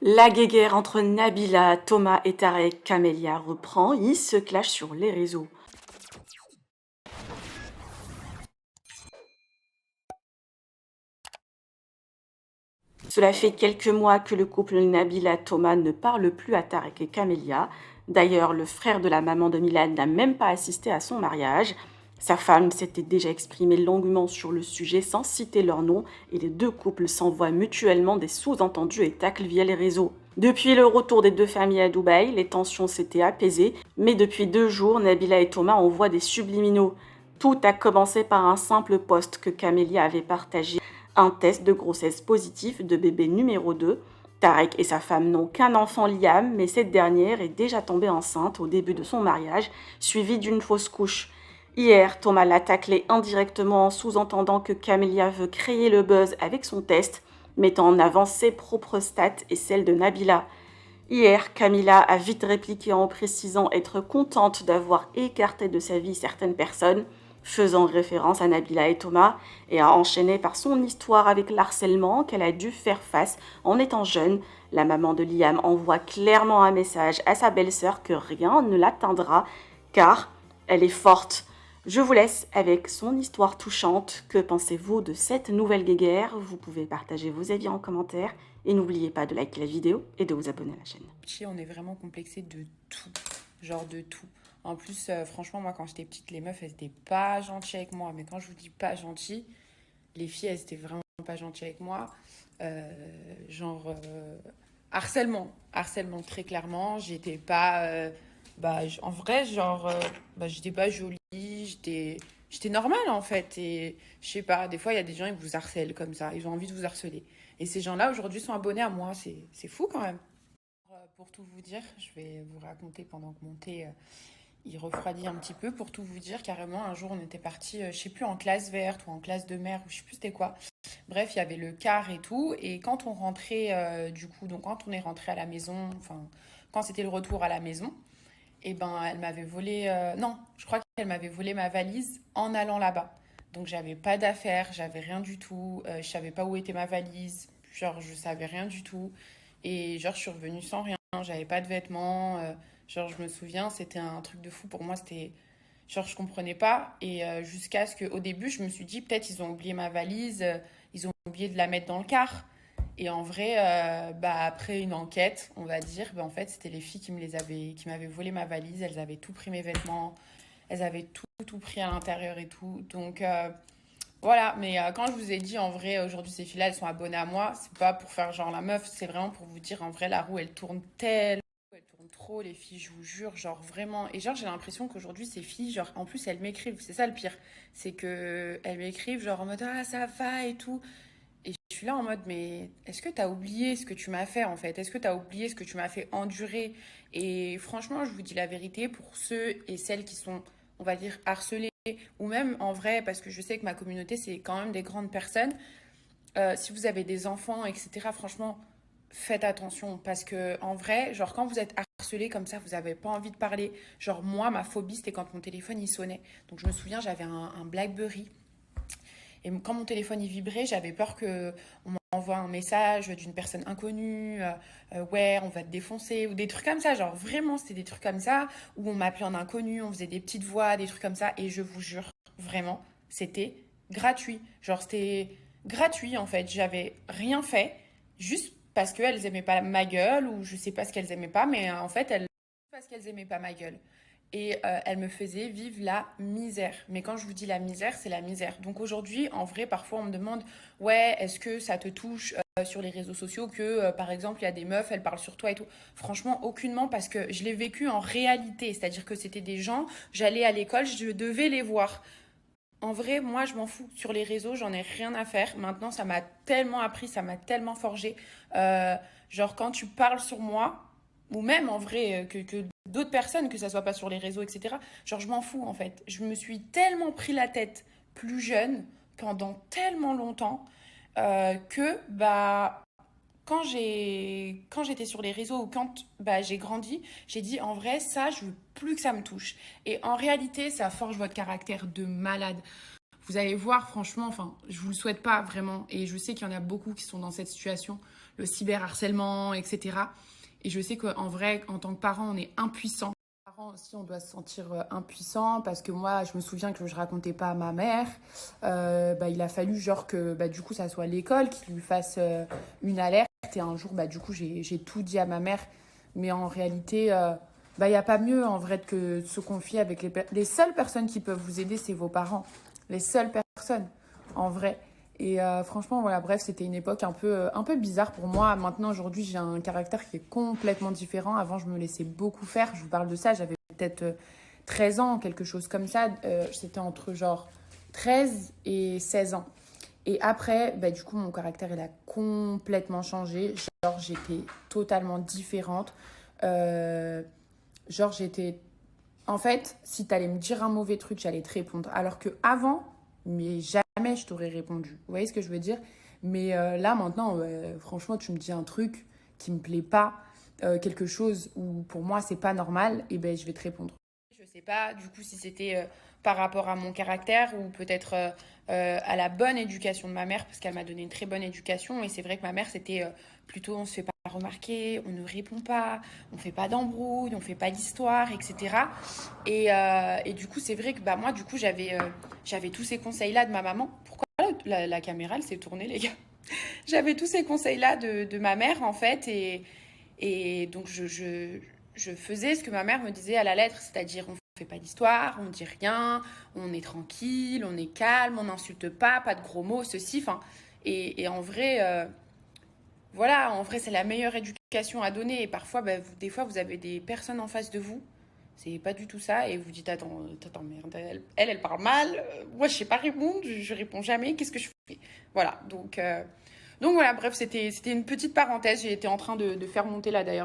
La guéguerre entre Nabila, Thomas et Tarek Camélia reprend, ils se clashent sur les réseaux. Cela fait quelques mois que le couple Nabila-Thomas ne parle plus à Tarek et Camélia. D'ailleurs, le frère de la maman de Milan n'a même pas assisté à son mariage. Sa femme s'était déjà exprimée longuement sur le sujet sans citer leur nom et les deux couples s'envoient mutuellement des sous-entendus et taclent via les réseaux. Depuis le retour des deux familles à Dubaï, les tensions s'étaient apaisées, mais depuis 2 jours, Nabila et Thomas envoient des subliminaux. Tout a commencé par un simple post que Camélia avait partagé, un test de grossesse positif de bébé numéro 2. Tarek et sa femme n'ont qu'un enfant Liam, mais cette dernière est déjà tombée enceinte au début de son mariage, suivie d'une fausse couche. Hier, Thomas l'a taclé indirectement en sous-entendant que Camélia veut créer le buzz avec son test, mettant en avant ses propres stats et celles de Nabila. Hier, Camilla a vite répliqué en précisant être contente d'avoir écarté de sa vie certaines personnes, faisant référence à Nabila et Thomas, et a enchaîné par son histoire avec l'harcèlement qu'elle a dû faire face en étant jeune. La maman de Liam envoie clairement un message à sa belle-sœur que rien ne l'atteindra, car elle est forte. Je vous laisse avec son histoire touchante. Que pensez-vous de cette nouvelle guéguerre? Vous pouvez partager vos avis en commentaire et n'oubliez pas de liker la vidéo et de vous abonner à la chaîne. On est vraiment complexé de tout, genre de tout. En plus, franchement, moi, quand j'étais petite, les meufs, elles étaient pas gentilles avec moi. Mais quand je vous dis pas gentilles, les filles, elles étaient vraiment pas gentilles avec moi. Genre, harcèlement. Harcèlement, très clairement. J'étais pas... en vrai, genre, j'étais pas jolie. J'étais normale, en fait. Et je sais pas, des fois, il y a des gens, ils vous harcèlent comme ça. Ils ont envie de vous harceler. Et ces gens-là, aujourd'hui, sont abonnés à moi. C'est fou, quand même. Pour tout vous dire, je vais vous raconter pendant que mon thé il refroidit un petit peu. Pour tout vous dire, carrément, un jour on était parti, je sais plus, en classe verte ou en classe de mer, ou je sais plus c'était quoi. Bref, il y avait le car et tout. Et quand on rentrait, du coup, donc quand on est rentré à la maison, enfin, quand c'était le retour à la maison, et ben elle m'avait volé, non, je crois qu'elle m'avait volé ma valise en allant là-bas. Donc j'avais pas d'affaires, j'avais rien du tout, je savais pas où était ma valise, genre je savais rien du tout. Et genre je suis revenue sans rien, j'avais pas de vêtements, genre je me souviens, c'était un truc de fou pour moi, c'était genre je comprenais pas. Et jusqu'à ce qu'au début je me suis dit peut-être ils ont oublié ma valise, ils ont oublié de la mettre dans le car. Et en vrai, après une enquête, on va dire, en fait, c'était les filles qui m'avaient volé ma valise. Elles avaient tout pris mes vêtements, elles avaient tout pris à l'intérieur et tout. Donc voilà. Mais quand je vous ai dit, en vrai, aujourd'hui, ces filles-là, elles sont abonnées à moi. C'est pas pour faire genre la meuf, c'est vraiment pour vous dire, en vrai, la roue, elle tourne tellement. Elles tournent trop, les filles, je vous jure, genre vraiment. Et genre, j'ai l'impression qu'aujourd'hui, ces filles, genre, en plus, elles m'écrivent. C'est ça le pire. C'est que elles m'écrivent, genre, en mode, ah, ça va et tout. Et je suis là en mode, mais est-ce que tu as oublié ce que tu m'as fait en fait? Est-ce que tu as oublié ce que tu m'as fait endurer? Et franchement, je vous dis la vérité, pour ceux et celles qui sont, on va dire, harcelés, ou même en vrai, parce que je sais que ma communauté, c'est quand même des grandes personnes, si vous avez des enfants, etc., franchement, faites attention. Parce que en vrai, genre quand vous êtes harcelé comme ça, vous n'avez pas envie de parler. Genre moi, ma phobie, c'était quand mon téléphone, il sonnait. Donc je me souviens, j'avais un BlackBerry. Et quand mon téléphone y vibrait, j'avais peur que on m'envoie un message d'une personne inconnue, ouais, on va te défoncer, ou des trucs comme ça. Genre vraiment, c'était des trucs comme ça, où on m'appelait en inconnu, on faisait des petites voix, des trucs comme ça. Et je vous jure, vraiment, c'était gratuit. Genre c'était gratuit en fait. J'avais rien fait, juste parce qu'elles aimaient pas ma gueule, ou je sais pas ce qu'elles aimaient pas, mais en fait, elles parce qu'elles aimaient pas ma gueule. Et elle me faisait vivre la misère. Mais quand je vous dis la misère, c'est la misère. Donc aujourd'hui, en vrai, parfois on me demande, ouais, est-ce que ça te touche sur les réseaux sociaux que, par exemple, il y a des meufs, elles parlent sur toi et tout. Franchement, aucunement, parce que je l'ai vécu en réalité. C'est-à-dire que c'était des gens, j'allais à l'école, je devais les voir. En vrai, moi, je m'en fous. Sur les réseaux, j'en ai rien à faire. Maintenant, ça m'a tellement appris, ça m'a tellement forgé. Euh, genre, quand tu parles sur moi, ou même en vrai, que d'autres personnes, que ça soit pas sur les réseaux, etc., genre, je m'en fous, en fait. Je me suis tellement pris la tête plus jeune, pendant tellement longtemps, que, quand j'étais sur les réseaux ou quand j'ai grandi, j'ai dit en vrai, ça, je veux plus que ça me touche. Et en réalité, ça forge votre caractère de malade. Vous allez voir, franchement, enfin, je vous le souhaite pas vraiment, et je sais qu'il y en a beaucoup qui sont dans cette situation. le cyberharcèlement, etc. Et je sais qu'en vrai, en tant que parent, on est impuissant. Parents aussi, on doit se sentir impuissant parce que moi, je me souviens que je racontais pas à ma mère. Il a fallu genre que du coup, ça soit l'école qui lui fasse une alerte. Et un jour, du coup, j'ai tout dit à ma mère. Mais en réalité, il n'y a pas mieux en vrai que de se confier avec les seules personnes qui peuvent vous aider, c'est vos parents. Les seules personnes, en vrai. Et franchement, voilà, bref, c'était une époque un peu bizarre pour moi. Maintenant, aujourd'hui, j'ai un caractère qui est complètement différent. Avant, je me laissais beaucoup faire. Je vous parle de ça, j'avais peut-être 13 ans, quelque chose comme ça. C'était entre genre 13 et 16 ans. Et après, du coup, mon caractère, il a complètement changé. Genre, j'étais totalement différente. Euh, j'étais... En fait, si t'allais me dire un mauvais truc, j'allais te répondre. Alors que avant, mais jamais je t'aurais répondu. Vous voyez ce que je veux dire? Mais là, maintenant, franchement, tu me dis un truc qui me plaît pas, quelque chose où pour moi, c'est pas normal, et je vais te répondre. Je sais pas, du coup, si c'était par rapport à mon caractère ou peut-être à la bonne éducation de ma mère, parce qu'elle m'a donné une très bonne éducation. Et c'est vrai que ma mère, c'était plutôt on se fait pas remarquer, on ne répond pas, on fait pas d'embrouille, on fait pas d'histoire, etc. Et du coup, c'est vrai que moi, du coup, j'avais tous ces conseils-là de ma maman. Pourquoi la caméra, elle s'est tournée, les gars? J'avais tous ces conseils-là de ma mère, en fait, et donc je faisais ce que ma mère me disait à la lettre, c'est-à-dire on fait pas d'histoire, on dit rien, on est tranquille, on est calme, on n'insulte pas de gros mots, ceci, enfin. Et en vrai, voilà, en vrai, c'est la meilleure éducation à donner. Et parfois, des fois, vous avez des personnes en face de vous, c'est pas du tout ça, et vous dites, attends, merde, elle parle mal, moi, je sais pas répondre, je réponds jamais, qu'est-ce que je fais? Voilà, donc voilà, bref, c'était une petite parenthèse, j'ai été en train de faire monter là, d'ailleurs.